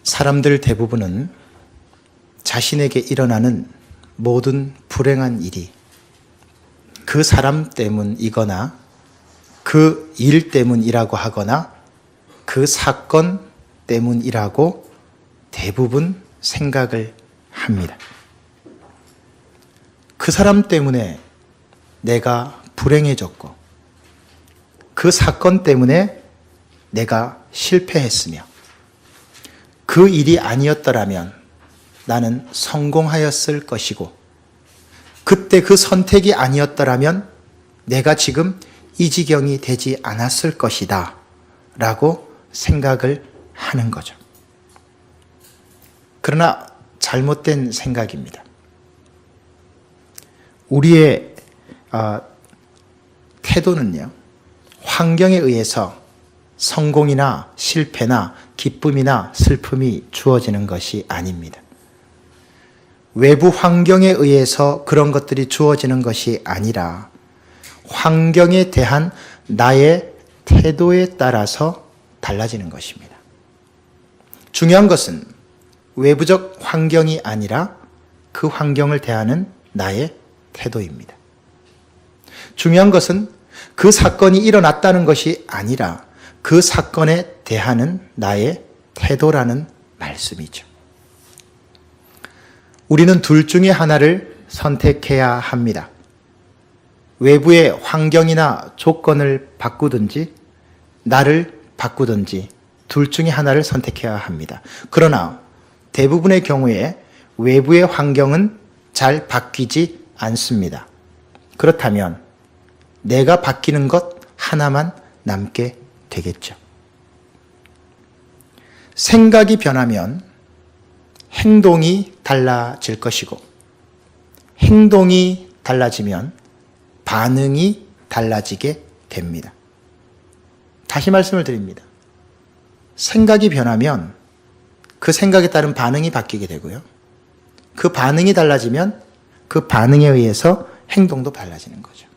사람들 대부분은 자신에게 일어나는 모든 불행한 일이 그 사람 때문이거나 그 일 때문이라고 하거나 그 사건 때문이라고 대부분 생각을 합니다. 그 사람 때문에 내가 불행해졌고 그 사건 때문에 내가 실패했으며 그 일이 아니었더라면 나는 성공하였을 것이고 그때 그 선택이 아니었더라면 내가 지금 이 지경이 되지 않았을 것이다 라고 생각을 하는 거죠. 그러나 잘못된 생각입니다. 우리의 태도는요, 환경에 의해서 성공이나 실패나 기쁨이나 슬픔이 주어지는 것이 아닙니다. 외부 환경에 의해서 그런 것들이 주어지는 것이 아니라 환경에 대한 나의 태도에 따라서 달라지는 것입니다. 중요한 것은 외부적 환경이 아니라 그 환경을 대하는 나의 태도입니다. 중요한 것은 그 사건이 일어났다는 것이 아니라 그 사건에 대하는 나의 태도라는 말씀이죠. 우리는 둘 중에 하나를 선택해야 합니다. 외부의 환경이나 조건을 바꾸든지 나를 바꾸든지 둘 중에 하나를 선택해야 합니다. 그러나 대부분의 경우에 외부의 환경은 잘 바뀌지 않습니다. 그렇다면 내가 바뀌는 것 하나만 남게 되겠죠. 생각이 변하면 행동이 달라질 것이고 행동이 달라지면 반응이 달라지게 됩니다. 다시 말씀을 드립니다. 생각이 변하면 그 생각에 따른 반응이 바뀌게 되고요. 그 반응이 달라지면 그 반응에 의해서 행동도 달라지는 거죠.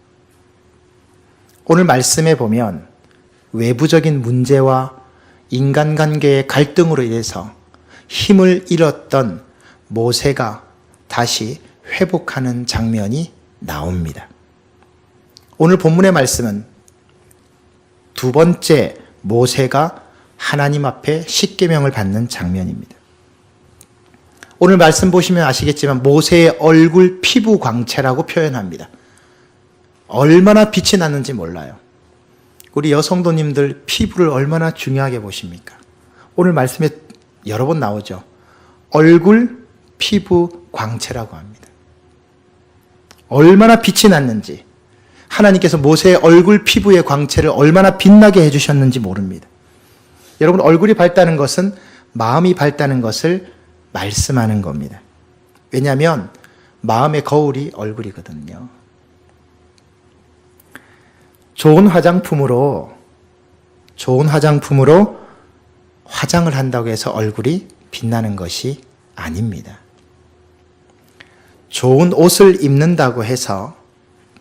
오늘 말씀에 보면 외부적인 문제와 인간관계의 갈등으로 인해서 힘을 잃었던 모세가 다시 회복하는 장면이 나옵니다. 오늘 본문의 말씀은 두 번째 모세가 하나님 앞에 십계명을 받는 장면입니다. 오늘 말씀 보시면 아시겠지만 모세의 얼굴 피부 광채라고 표현합니다. 얼마나 빛이 나는지 몰라요. 우리 여성도님들 피부를 얼마나 중요하게 보십니까? 오늘 말씀에 여러 번 나오죠. 얼굴 피부 광채라고 합니다. 얼마나 빛이 났는지 하나님께서 모세의 얼굴 피부의 광채를 얼마나 빛나게 해주셨는지 모릅니다. 여러분, 얼굴이 밝다는 것은 마음이 밝다는 것을 말씀하는 겁니다. 왜냐하면 마음의 거울이 얼굴이거든요. 좋은 화장품으로 화장을 한다고 해서 얼굴이 빛나는 것이 아닙니다. 좋은 옷을 입는다고 해서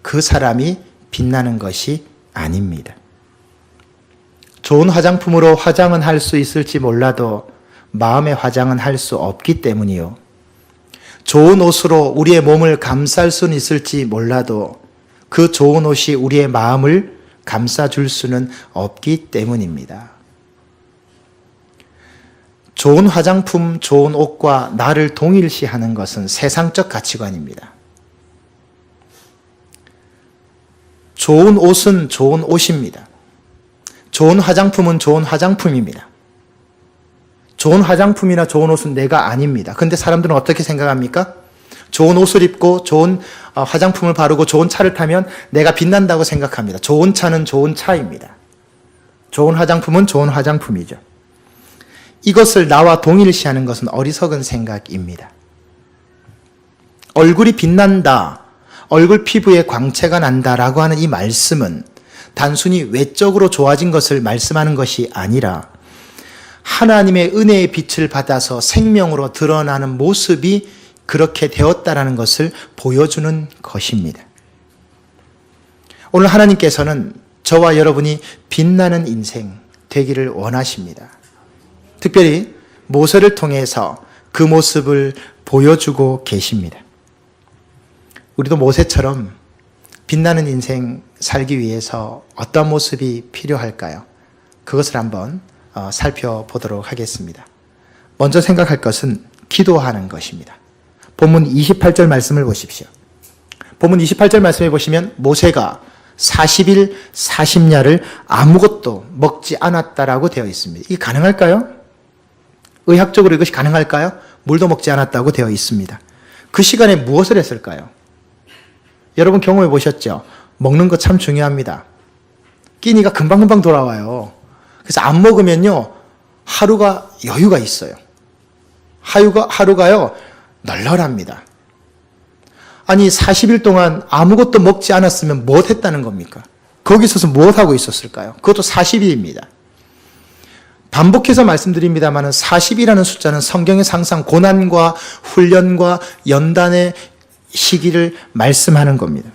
그 사람이 빛나는 것이 아닙니다. 좋은 화장품으로 화장은 할 수 있을지 몰라도 마음의 화장은 할 수 없기 때문이요. 좋은 옷으로 우리의 몸을 감쌀 수는 있을지 몰라도 그 좋은 옷이 우리의 마음을 감싸줄 수는 없기 때문입니다. 좋은 화장품, 좋은 옷과 나를 동일시하는 것은 세상적 가치관입니다. 좋은 옷은 좋은 옷입니다. 좋은 화장품은 좋은 화장품입니다. 좋은 화장품이나 좋은 옷은 내가 아닙니다. 그런데 사람들은 어떻게 생각합니까? 좋은 옷을 입고 좋은 화장품을 바르고 좋은 차를 타면 내가 빛난다고 생각합니다. 좋은 차는 좋은 차입니다. 좋은 화장품은 좋은 화장품이죠. 이것을 나와 동일시하는 것은 어리석은 생각입니다. 얼굴이 빛난다, 얼굴 피부에 광채가 난다라고 하는 이 말씀은 단순히 외적으로 좋아진 것을 말씀하는 것이 아니라 하나님의 은혜의 빛을 받아서 생명으로 드러나는 모습이 그렇게 되었다라는 것을 보여주는 것입니다. 오늘 하나님께서는 저와 여러분이 빛나는 인생 되기를 원하십니다. 특별히 모세를 통해서 그 모습을 보여주고 계십니다. 우리도 모세처럼 빛나는 인생 살기 위해서 어떤 모습이 필요할까요? 그것을 한번 살펴보도록 하겠습니다. 먼저 생각할 것은 기도하는 것입니다. 본문 28절 말씀을 보십시오. 본문 28절 말씀해 보시면 모세가 40일 40야를 아무것도 먹지 않았다라고 되어 있습니다. 이게 가능할까요? 의학적으로 이것이 가능할까요? 물도 먹지 않았다고 되어 있습니다. 그 시간에 무엇을 했을까요? 여러분 경험해 보셨죠? 먹는 거 참 중요합니다. 끼니가 금방금방 돌아와요. 그래서 안 먹으면요, 하루가 여유가 있어요. 하루가요, 널널합니다. 아니, 40일 동안 아무것도 먹지 않았으면 무엇 했다는 겁니까? 거기 있어서 무엇 하고 있었을까요? 그것도 40일입니다. 반복해서 말씀드립니다만 40이라는 숫자는 성경에서 항상 고난과 훈련과 연단의 시기를 말씀하는 겁니다.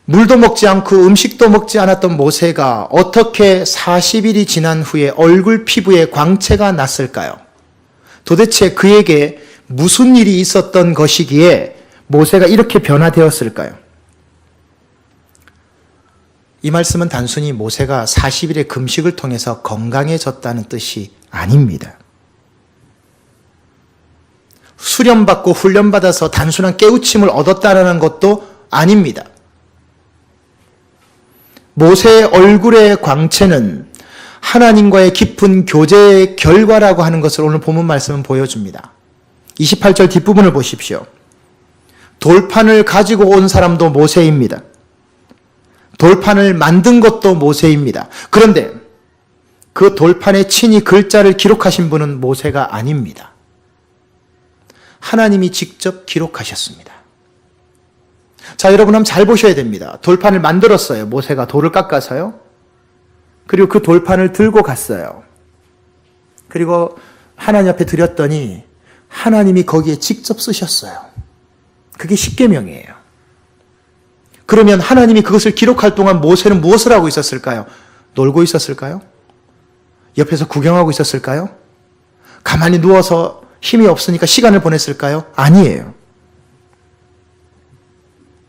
물도 먹지 않고 음식도 먹지 않았던 모세가 어떻게 40일이 지난 후에 얼굴 피부에 광채가 났을까요? 도대체 그에게 무슨 일이 있었던 것이기에 모세가 이렇게 변화되었을까요? 이 말씀은 단순히 모세가 40일의 금식을 통해서 건강해졌다는 뜻이 아닙니다. 수련받고 훈련받아서 단순한 깨우침을 얻었다는 것도 아닙니다. 모세의 얼굴의 광채는 하나님과의 깊은 교제의 결과라고 하는 것을 오늘 본문 말씀은 보여줍니다. 28절 뒷부분을 보십시오. 돌판을 가지고 온 사람도 모세입니다. 돌판을 만든 것도 모세입니다. 그런데 그 돌판에 친히 글자를 기록하신 분은 모세가 아닙니다. 하나님이 직접 기록하셨습니다. 자, 여러분 한번 잘 보셔야 됩니다. 돌판을 만들었어요. 모세가 돌을 깎아서요. 그리고 그 돌판을 들고 갔어요. 그리고 하나님 앞에 드렸더니 하나님이 거기에 직접 쓰셨어요. 그게 십계명이에요. 그러면 하나님이 그것을 기록할 동안 모세는 무엇을 하고 있었을까요? 놀고 있었을까요? 옆에서 구경하고 있었을까요? 가만히 누워서 힘이 없으니까 시간을 보냈을까요? 아니에요.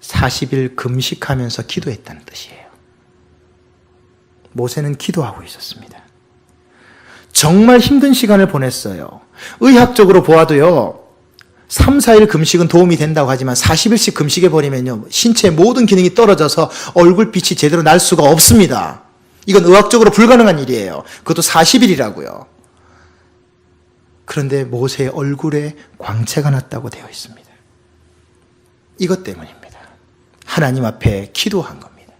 40일 금식하면서 기도했다는 뜻이에요. 모세는 기도하고 있었습니다. 정말 힘든 시간을 보냈어요. 의학적으로 보아도요, 3, 4일 금식은 도움이 된다고 하지만 40일씩 금식해버리면요, 신체의 모든 기능이 떨어져서 얼굴빛이 제대로 날 수가 없습니다. 이건 의학적으로 불가능한 일이에요. 그것도 40일이라고요. 그런데 모세의 얼굴에 광채가 났다고 되어 있습니다. 이것 때문입니다. 하나님 앞에 기도한 겁니다.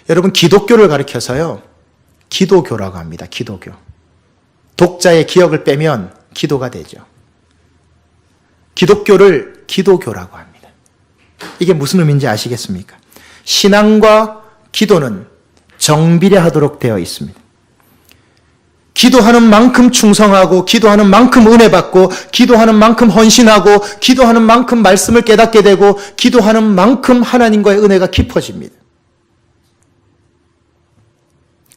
여러분, 기독교를 가리켜서요, 기도교라고 합니다. 기도교. 독자의 기억을 빼면 기도가 되죠. 기독교를 기도교라고 합니다. 이게 무슨 의미인지 아시겠습니까? 신앙과 기도는 정비례하도록 되어 있습니다. 기도하는 만큼 충성하고, 기도하는 만큼 은혜 받고, 기도하는 만큼 헌신하고, 기도하는 만큼 말씀을 깨닫게 되고, 기도하는 만큼 하나님과의 은혜가 깊어집니다.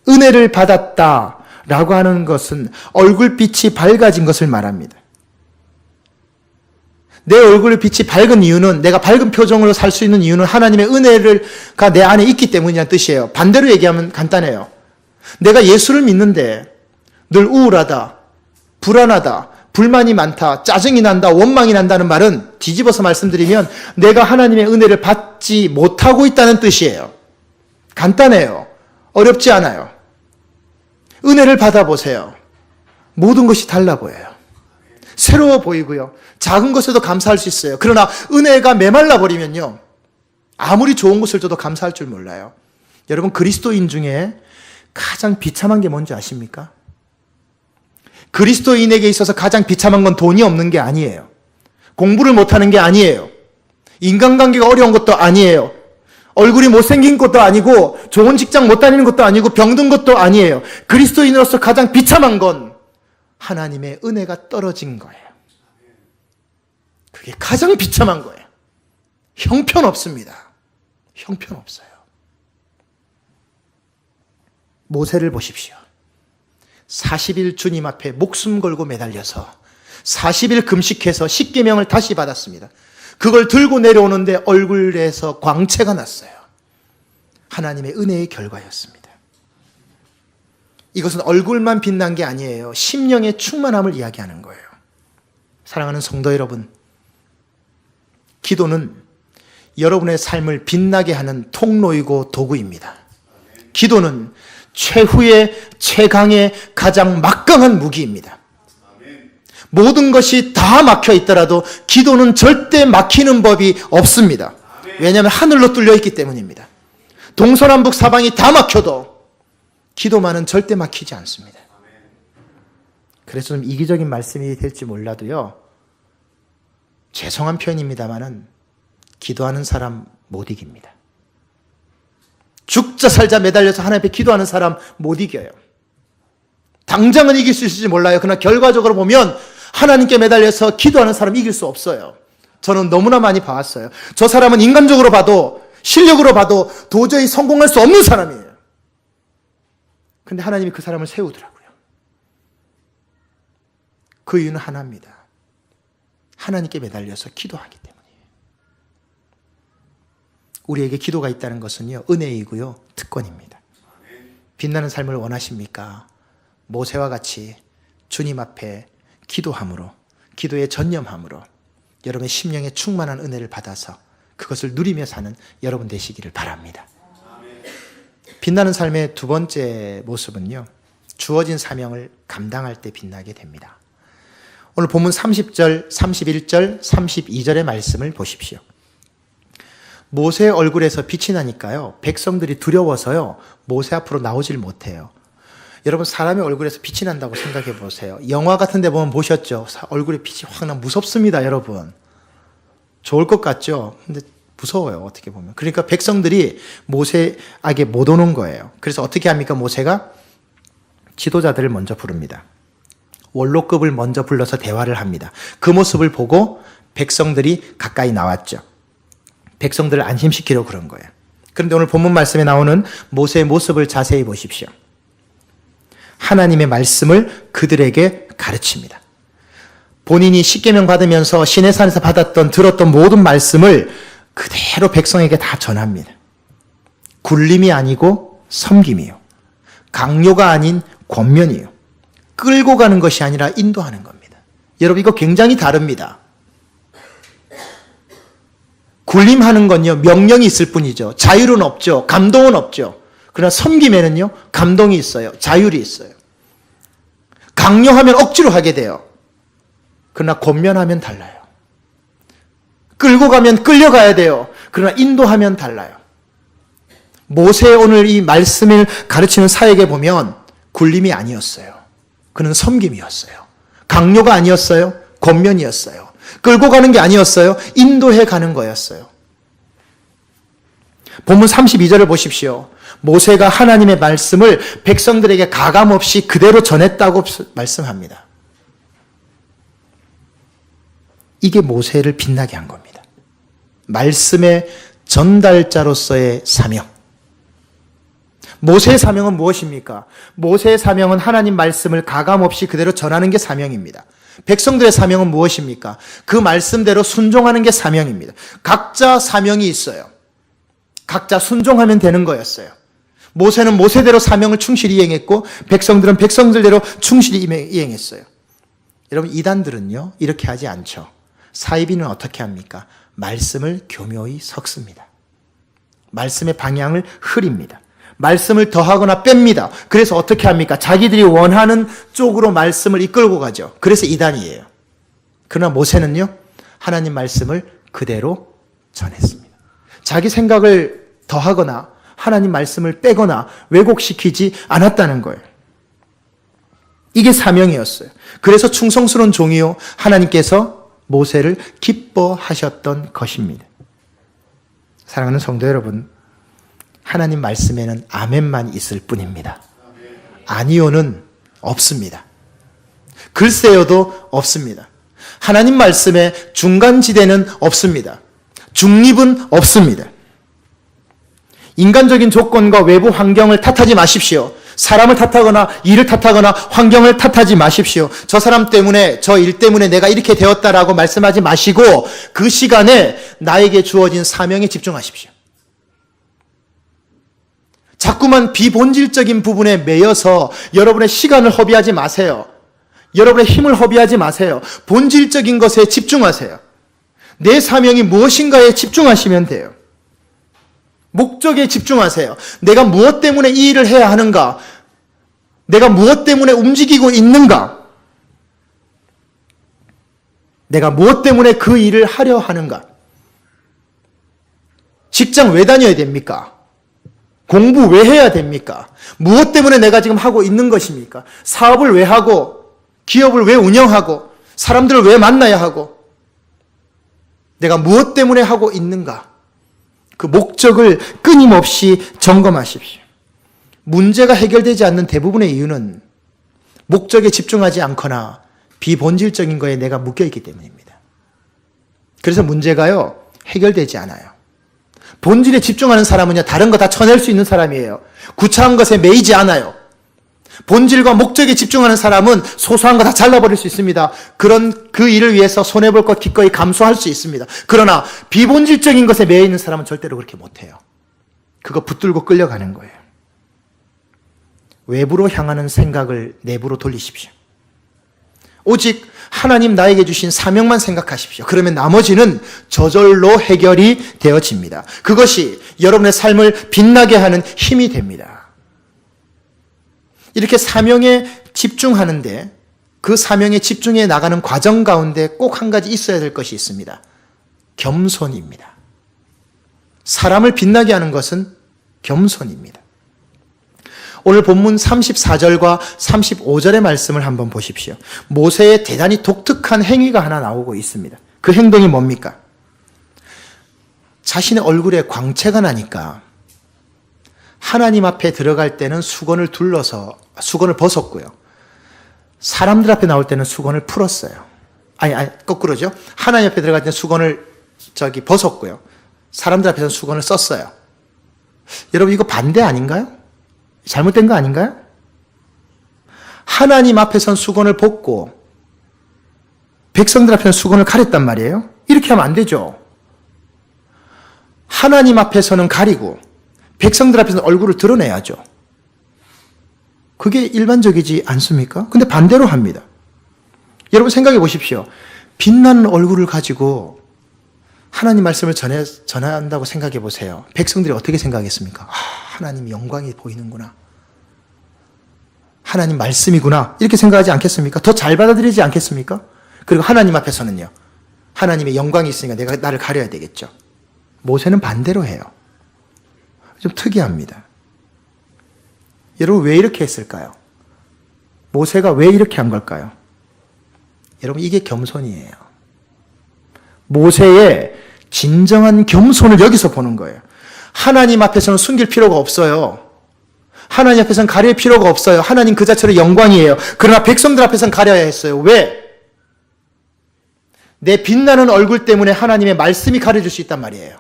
은혜를 받았다라고 하는 것은 얼굴빛이 밝아진 것을 말합니다. 내 얼굴의 빛이 밝은 이유는, 내가 밝은 표정으로 살 수 있는 이유는 하나님의 은혜가 내 안에 있기 때문이라는 뜻이에요. 반대로 얘기하면 간단해요. 내가 예수를 믿는데 늘 우울하다, 불안하다, 불만이 많다, 짜증이 난다, 원망이 난다는 말은 뒤집어서 말씀드리면 내가 하나님의 은혜를 받지 못하고 있다는 뜻이에요. 간단해요. 어렵지 않아요. 은혜를 받아보세요. 모든 것이 달라 보여요. 새로워 보이고요. 작은 것에도 감사할 수 있어요. 그러나 은혜가 메말라 버리면요, 아무리 좋은 것을 줘도 감사할 줄 몰라요. 여러분, 그리스도인 중에 가장 비참한 게 뭔지 아십니까? 그리스도인에게 있어서 가장 비참한 건 돈이 없는 게 아니에요. 공부를 못하는 게 아니에요. 인간관계가 어려운 것도 아니에요. 얼굴이 못생긴 것도 아니고, 좋은 직장 못 다니는 것도 아니고, 병든 것도 아니에요. 그리스도인으로서 가장 비참한 건 하나님의 은혜가 떨어진 거예요. 그게 가장 비참한 거예요. 형편없습니다. 형편없어요. 모세를 보십시오. 40일 주님 앞에 목숨 걸고 매달려서 40일 금식해서 십계명을 다시 받았습니다. 그걸 들고 내려오는데 얼굴에서 광채가 났어요. 하나님의 은혜의 결과였습니다. 이것은 얼굴만 빛난 게 아니에요. 심령의 충만함을 이야기하는 거예요. 사랑하는 성도 여러분, 기도는 여러분의 삶을 빛나게 하는 통로이고 도구입니다. 기도는 최후의 최강의 가장 막강한 무기입니다. 모든 것이 다 막혀 있더라도 기도는 절대 막히는 법이 없습니다. 왜냐하면 하늘로 뚫려 있기 때문입니다. 동서남북 사방이 다 막혀도 기도만은 절대 막히지 않습니다. 그래서 좀 이기적인 말씀이 될지 몰라도요, 죄송한 표현입니다만은 기도하는 사람 못 이깁니다. 죽자 살자 매달려서 하나님 앞에 기도하는 사람 못 이겨요. 당장은 이길 수 있을지 몰라요. 그러나 결과적으로 보면 하나님께 매달려서 기도하는 사람 이길 수 없어요. 저는 너무나 많이 봐왔어요. 저 사람은 인간적으로 봐도 실력으로 봐도 도저히 성공할 수 없는 사람이에요. 근데 하나님이 그 사람을 세우더라고요. 그 이유는 하나입니다. 하나님께 매달려서 기도하기 때문이에요. 우리에게 기도가 있다는 것은요, 은혜이고요, 특권입니다. 빛나는 삶을 원하십니까? 모세와 같이 주님 앞에 기도함으로, 기도에 전념함으로 여러분의 심령에 충만한 은혜를 받아서 그것을 누리며 사는 여러분 되시기를 바랍니다. 빛나는 삶의 두 번째 모습은요, 주어진 사명을 감당할 때 빛나게 됩니다. 오늘 본문 30절, 31절, 32절의 말씀을 보십시오. 모세의 얼굴에서 빛이 나니까요, 백성들이 두려워서요, 모세 앞으로 나오질 못해요. 여러분, 사람의 얼굴에서 빛이 난다고 생각해 보세요. 영화 같은 데 보면 보셨죠? 얼굴에 빛이 확 나. 무섭습니다, 여러분. 좋을 것 같죠? 근데 무서워요, 어떻게 보면. 그러니까 백성들이 모세에게 못 오는 거예요. 그래서 어떻게 합니까? 모세가 지도자들을 먼저 부릅니다. 원로급을 먼저 불러서 대화를 합니다. 그 모습을 보고 백성들이 가까이 나왔죠. 백성들을 안심시키려고 그런 거예요. 그런데 오늘 본문 말씀에 나오는 모세의 모습을 자세히 보십시오. 하나님의 말씀을 그들에게 가르칩니다. 본인이 십계명 받으면서 시내산에서 들었던 모든 말씀을 그대로 백성에게 다 전합니다. 굴림이 아니고 섬김이요. 강요가 아닌 권면이요. 끌고 가는 것이 아니라 인도하는 겁니다. 여러분, 이거 굉장히 다릅니다. 굴림하는 건요, 명령이 있을 뿐이죠. 자율은 없죠. 감동은 없죠. 그러나 섬김에는요, 감동이 있어요. 자율이 있어요. 강요하면 억지로 하게 돼요. 그러나 권면하면 달라요. 끌고 가면 끌려가야 돼요. 그러나 인도하면 달라요. 모세의 오늘 이 말씀을 가르치는 사역에 보면 굴림이 아니었어요. 그는 섬김이었어요. 강요가 아니었어요. 권면이었어요. 끌고 가는 게 아니었어요. 인도해 가는 거였어요. 본문 32절을 보십시오. 모세가 하나님의 말씀을 백성들에게 가감없이 그대로 전했다고 말씀합니다. 이게 모세를 빛나게 한 겁니다. 말씀의 전달자로서의 사명. 모세의 사명은 무엇입니까? 모세의 사명은 하나님 말씀을 가감없이 그대로 전하는 게 사명입니다. 백성들의 사명은 무엇입니까? 그 말씀대로 순종하는 게 사명입니다. 각자 사명이 있어요. 각자 순종하면 되는 거였어요. 모세는 모세대로 사명을 충실히 이행했고 백성들은 백성들대로 충실히 이행했어요. 여러분, 이단들은요, 이렇게 하지 않죠. 사이비는 어떻게 합니까? 말씀을 교묘히 섞습니다. 말씀의 방향을 흐립니다. 말씀을 더하거나 뺍니다. 그래서 어떻게 합니까? 자기들이 원하는 쪽으로 말씀을 이끌고 가죠. 그래서 이단이에요. 그러나 모세는요, 하나님 말씀을 그대로 전했습니다. 자기 생각을 더하거나 하나님 말씀을 빼거나 왜곡시키지 않았다는 거예요. 이게 사명이었어요. 그래서 충성스러운 종이요, 하나님께서 모세를 기뻐하셨던 것입니다. 사랑하는 성도 여러분, 하나님 말씀에는 아멘만 있을 뿐입니다. 아니요는 없습니다. 글쎄요도 없습니다. 하나님 말씀에 중간지대는 없습니다. 중립은 없습니다. 인간적인 조건과 외부 환경을 탓하지 마십시오. 사람을 탓하거나 일을 탓하거나 환경을 탓하지 마십시오. 저 사람 때문에, 저 일 때문에 내가 이렇게 되었다라고 말씀하지 마시고 그 시간에 나에게 주어진 사명에 집중하십시오. 자꾸만 비본질적인 부분에 매여서 여러분의 시간을 허비하지 마세요. 여러분의 힘을 허비하지 마세요. 본질적인 것에 집중하세요. 내 사명이 무엇인가에 집중하시면 돼요. 목적에 집중하세요. 내가 무엇 때문에 이 일을 해야 하는가? 내가 무엇 때문에 움직이고 있는가? 내가 무엇 때문에 그 일을 하려 하는가? 직장 왜 다녀야 됩니까? 공부 왜 해야 됩니까? 무엇 때문에 내가 지금 하고 있는 것입니까? 사업을 왜 하고, 기업을 왜 운영하고, 사람들을 왜 만나야 하고, 내가 무엇 때문에 하고 있는가? 그 목적을 끊임없이 점검하십시오. 문제가 해결되지 않는 대부분의 이유는 목적에 집중하지 않거나 비본질적인 거에 내가 묶여있기 때문입니다. 그래서 문제가요, 해결되지 않아요. 본질에 집중하는 사람은요, 다른 거 다 쳐낼 수 있는 사람이에요. 구차한 것에 매이지 않아요. 본질과 목적에 집중하는 사람은 소소한 거 다 잘라버릴 수 있습니다. 그런 그 일을 위해서 손해볼 것 기꺼이 감수할 수 있습니다. 그러나 비본질적인 것에 매여 있는 사람은 절대로 그렇게 못해요. 그거 붙들고 끌려가는 거예요. 외부로 향하는 생각을 내부로 돌리십시오. 오직 하나님 나에게 주신 사명만 생각하십시오. 그러면 나머지는 저절로 해결이 되어집니다. 그것이 여러분의 삶을 빛나게 하는 힘이 됩니다. 이렇게 사명에 집중하는데 그 사명에 집중해 나가는 과정 가운데 꼭 한 가지 있어야 될 것이 있습니다. 겸손입니다. 사람을 빛나게 하는 것은 겸손입니다. 오늘 본문 34절과 35절의 말씀을 한번 보십시오. 모세의 대단히 독특한 행위가 하나 나오고 있습니다. 그 행동이 뭡니까? 자신의 얼굴에 광채가 나니까 하나님 앞에 들어갈 때는 수건을 벗었고요. 사람들 앞에 나올 때는 수건을 풀었어요. 아니, 거꾸로죠. 하나님 앞에 들어갈 때는 수건을 벗었고요. 사람들 앞에서는 수건을 썼어요. 여러분, 이거 반대 아닌가요? 잘못된 거 아닌가요? 하나님 앞에서는 수건을 벗고 백성들 앞에서는 수건을 가렸단 말이에요. 이렇게 하면 안 되죠. 하나님 앞에서는 가리고 백성들 앞에서는 얼굴을 드러내야죠. 그게 일반적이지 않습니까? 근데 반대로 합니다. 여러분 생각해 보십시오. 빛나는 얼굴을 가지고 하나님 말씀을 전한다고 생각해 보세요. 백성들이 어떻게 생각했습니까? 하나님 영광이 보이는구나. 하나님 말씀이구나. 이렇게 생각하지 않겠습니까? 더 잘 받아들이지 않겠습니까? 그리고 하나님 앞에서는요. 하나님의 영광이 있으니까 내가 나를 가려야 되겠죠. 모세는 반대로 해요. 좀 특이합니다. 여러분 왜 이렇게 했을까요? 모세가 왜 이렇게 한 걸까요? 여러분 이게 겸손이에요. 모세의 진정한 겸손을 여기서 보는 거예요. 하나님 앞에서는 숨길 필요가 없어요. 하나님 앞에서는 가릴 필요가 없어요. 하나님 그 자체로 영광이에요. 그러나 백성들 앞에서는 가려야 했어요. 왜? 내 빛나는 얼굴 때문에 하나님의 말씀이 가려질 수 있단 말이에요.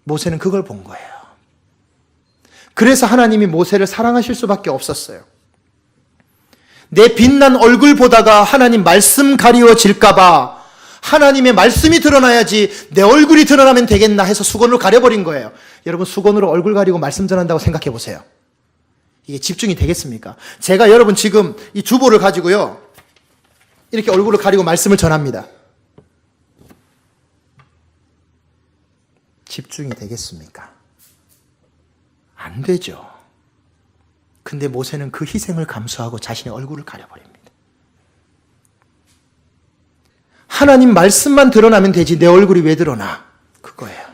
모세는 그걸 본 거예요. 그래서 하나님이 모세를 사랑하실 수밖에 없었어요. 내 빛난 얼굴 보다가 하나님 말씀 가리워질까 봐 하나님의 말씀이 드러나야지 내 얼굴이 드러나면 되겠나 해서 수건으로 가려버린 거예요. 여러분 수건으로 얼굴 가리고 말씀 전한다고 생각해 보세요. 이게 집중이 되겠습니까? 제가 여러분 지금 이 주보를 가지고요. 이렇게 얼굴을 가리고 말씀을 전합니다. 집중이 되겠습니까? 안 되죠. 근데 모세는 그 희생을 감수하고 자신의 얼굴을 가려버립니다. 하나님 말씀만 드러나면 되지 내 얼굴이 왜 드러나? 그거예요.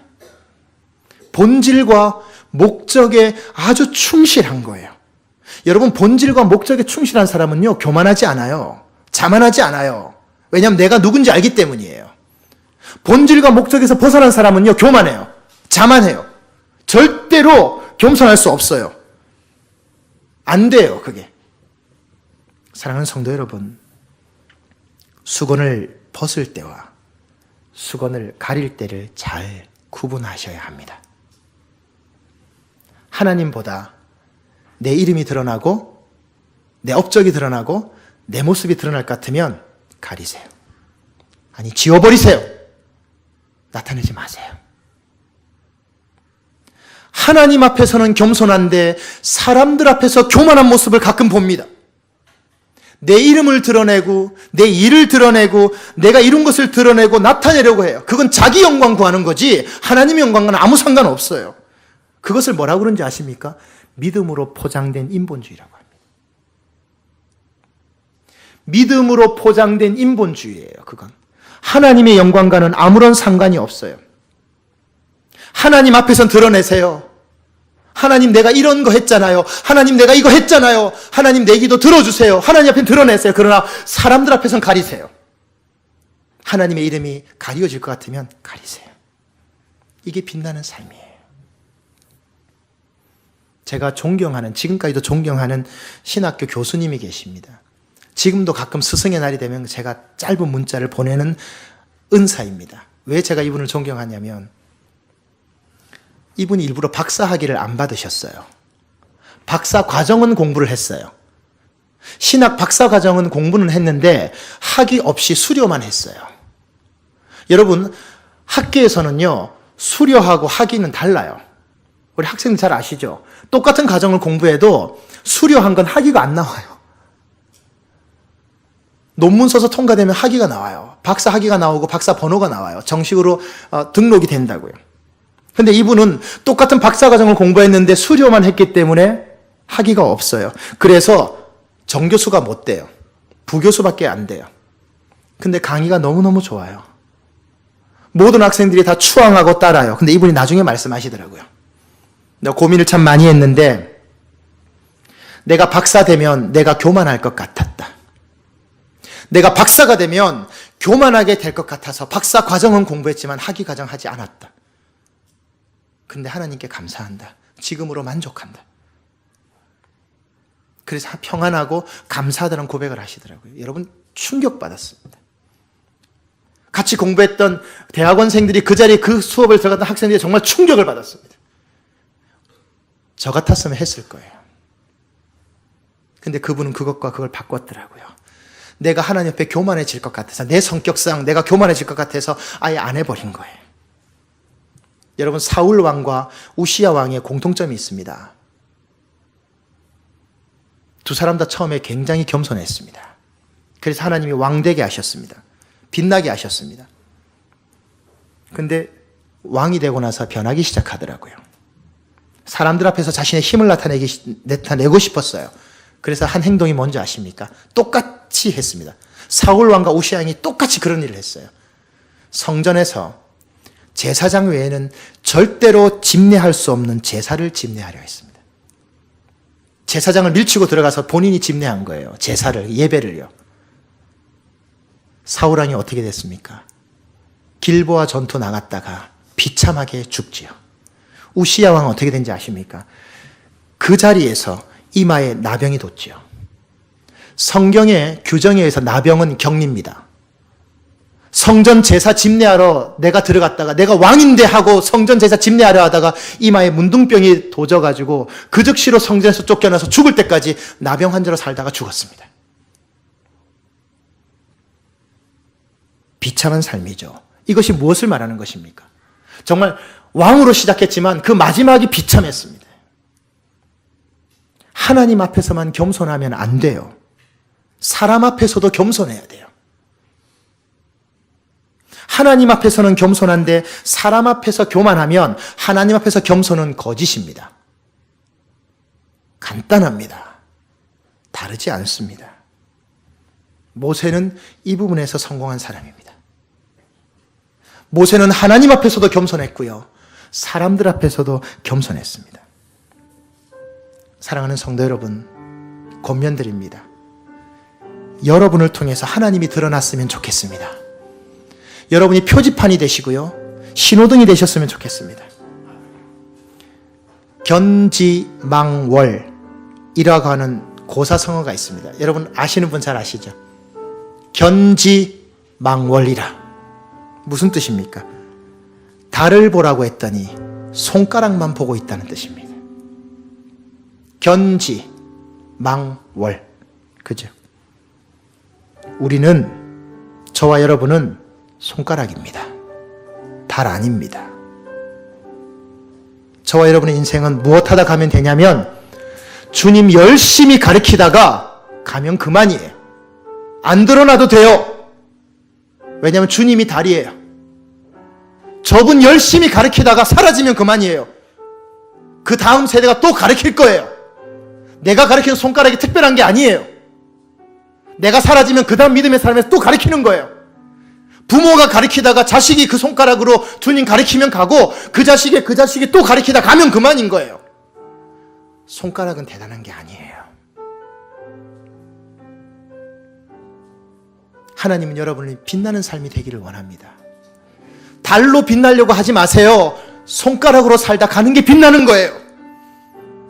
본질과 목적에 아주 충실한 거예요. 여러분 본질과 목적에 충실한 사람은요 교만하지 않아요. 자만하지 않아요. 왜냐하면 내가 누군지 알기 때문이에요. 본질과 목적에서 벗어난 사람은요 교만해요. 자만해요. 절대로 겸손할 수 없어요. 안 돼요 그게. 사랑하는 성도 여러분, 수건을 벗을 때와 수건을 가릴 때를 잘 구분하셔야 합니다. 하나님보다 내 이름이 드러나고 내 업적이 드러나고 내 모습이 드러날 것 같으면 가리세요. 아니, 지워버리세요. 나타내지 마세요. 하나님 앞에서는 겸손한데 사람들 앞에서 교만한 모습을 가끔 봅니다. 내 이름을 드러내고 내 일을 드러내고 내가 이룬 것을 드러내고 나타내려고 해요. 그건 자기 영광 구하는 거지 하나님의 영광과는 아무 상관없어요. 그것을 뭐라고 그런지 아십니까? 믿음으로 포장된 인본주의라고 합니다. 믿음으로 포장된 인본주의예요. 그건 하나님의 영광과는 아무런 상관이 없어요. 하나님 앞에선 드러내세요. 하나님 내가 이런 거 했잖아요. 하나님 내가 이거 했잖아요. 하나님 내 기도 들어주세요. 하나님 앞에 드러내세요. 그러나 사람들 앞에선 가리세요. 하나님의 이름이 가리워질 것 같으면 가리세요. 이게 빛나는 삶이에요. 제가 존경하는, 지금까지도 존경하는 신학교 교수님이 계십니다. 지금도 가끔 스승의 날이 되면 제가 짧은 문자를 보내는 은사입니다. 왜 제가 이분을 존경하냐면 이분이 일부러 박사 학위를 안 받으셨어요. 박사 과정은 공부를 했어요. 신학 박사 과정은 공부는 했는데 학위 없이 수료만 했어요. 여러분, 학교에서는요, 수료하고 학위는 달라요. 우리 학생들 잘 아시죠? 똑같은 과정을 공부해도 수료한 건 학위가 안 나와요. 논문 써서 통과되면 학위가 나와요. 박사 학위가 나오고 박사 번호가 나와요. 정식으로 등록이 된다고요. 근데 이분은 똑같은 박사 과정을 공부했는데 수료만 했기 때문에 학위가 없어요. 그래서 정교수가 못 돼요. 부교수밖에 안 돼요. 근데 강의가 너무너무 좋아요. 모든 학생들이 다 추앙하고 따라요. 근데 이분이 나중에 말씀하시더라고요. 내가 고민을 참 많이 했는데 내가 박사 되면 내가 교만할 것 같았다. 내가 박사가 되면 교만하게 될 것 같아서 박사 과정은 공부했지만 학위 과정 하지 않았다. 근데 하나님께 감사한다. 지금으로 만족한다. 그래서 평안하고 감사하다는 고백을 하시더라고요. 여러분, 충격받았습니다. 같이 공부했던 대학원생들이 그 자리에 그 수업을 들어갔던 학생들이 정말 충격을 받았습니다. 저 같았으면 했을 거예요. 근데 그분은 그것과 그걸 바꿨더라고요. 내가 하나님 앞에 교만해질 것 같아서, 내 성격상 내가 교만해질 것 같아서 아예 안 해버린 거예요. 여러분, 사울 왕과 우시야 왕의 공통점이 있습니다. 두 사람 다 처음에 굉장히 겸손했습니다. 그래서 하나님이 왕되게 하셨습니다. 빛나게 하셨습니다. 근데 왕이 되고 나서 변하기 시작하더라고요. 사람들 앞에서 자신의 힘을 나타내고 싶었어요. 그래서 한 행동이 뭔지 아십니까? 똑같이 했습니다. 사울 왕과 우시야 왕이 똑같이 그런 일을 했어요. 성전에서 제사장 외에는 절대로 집례할 수 없는 제사를 집례하려 했습니다. 제사장을 밀치고 들어가서 본인이 집례한 거예요. 제사를, 예배를요. 사울 왕이 어떻게 됐습니까? 길보아 전투 나갔다가 비참하게 죽지요. 우시야 왕은 어떻게 된지 아십니까? 그 자리에서 이마에 나병이 돋지요. 성경의 규정에 의해서 나병은 격리입니다. 성전 제사 집례하러 내가 들어갔다가 내가 왕인데 하고 성전 제사 집례하려 하다가 이마에 문둥병이 도져가지고 그 즉시로 성전에서 쫓겨나서 죽을 때까지 나병 환자로 살다가 죽었습니다. 비참한 삶이죠. 이것이 무엇을 말하는 것입니까? 정말 왕으로 시작했지만 그 마지막이 비참했습니다. 하나님 앞에서만 겸손하면 안 돼요. 사람 앞에서도 겸손해야 돼요. 하나님 앞에서는 겸손한데 사람 앞에서 교만하면 하나님 앞에서 겸손은 거짓입니다. 간단합니다. 다르지 않습니다. 모세는 이 부분에서 성공한 사람입니다. 모세는 하나님 앞에서도 겸손했고요. 사람들 앞에서도 겸손했습니다. 사랑하는 성도 여러분, 권면드립니다. 여러분을 통해서 하나님이 드러났으면 좋겠습니다. 여러분이 표지판이 되시고요. 신호등이 되셨으면 좋겠습니다. 견지망월이라고 하는 고사성어가 있습니다. 여러분 아시는 분 잘 아시죠? 견지망월이라. 무슨 뜻입니까? 달을 보라고 했더니 손가락만 보고 있다는 뜻입니다. 견지, 망월. 그죠? 우리는, 저와 여러분은 손가락입니다. 달 아닙니다. 저와 여러분의 인생은 무엇하다 가면 되냐면 주님 열심히 가르치다가 가면 그만이에요. 안 드러나도 돼요. 왜냐하면 주님이 달이에요. 저분 열심히 가르치다가 사라지면 그만이에요. 그 다음 세대가 또 가르칠 거예요. 내가 가르치는 손가락이 특별한 게 아니에요. 내가 사라지면 그 다음 믿음의 사람에서 또 가르치는 거예요. 부모가 가르치다가 자식이 그 손가락으로 주님 가르치면 가고 그 자식이 또 가르치다 가면 그만인 거예요. 손가락은 대단한 게 아니에요. 하나님은 여러분이 빛나는 삶이 되기를 원합니다. 달로 빛나려고 하지 마세요. 손가락으로 살다 가는 게 빛나는 거예요.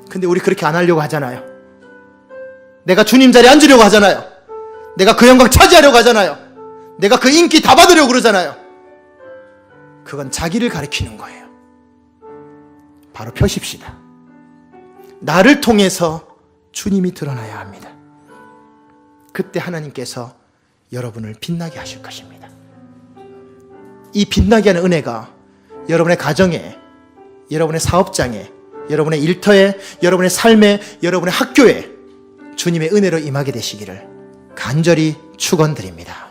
근데 우리 그렇게 안 하려고 하잖아요. 내가 주님 자리에 앉으려고 하잖아요. 내가 그 영광 차지하려고 하잖아요. 내가 그 인기 다 받으려고 그러잖아요. 그건 자기를 가리키는 거예요. 바로 펴십시다. 나를 통해서 주님이 드러나야 합니다. 그때 하나님께서 여러분을 빛나게 하실 것입니다. 이 빛나게 하는 은혜가 여러분의 가정에, 여러분의 사업장에, 여러분의 일터에, 여러분의 삶에, 여러분의 학교에 주님의 은혜로 임하게 되시기를 간절히 축원드립니다.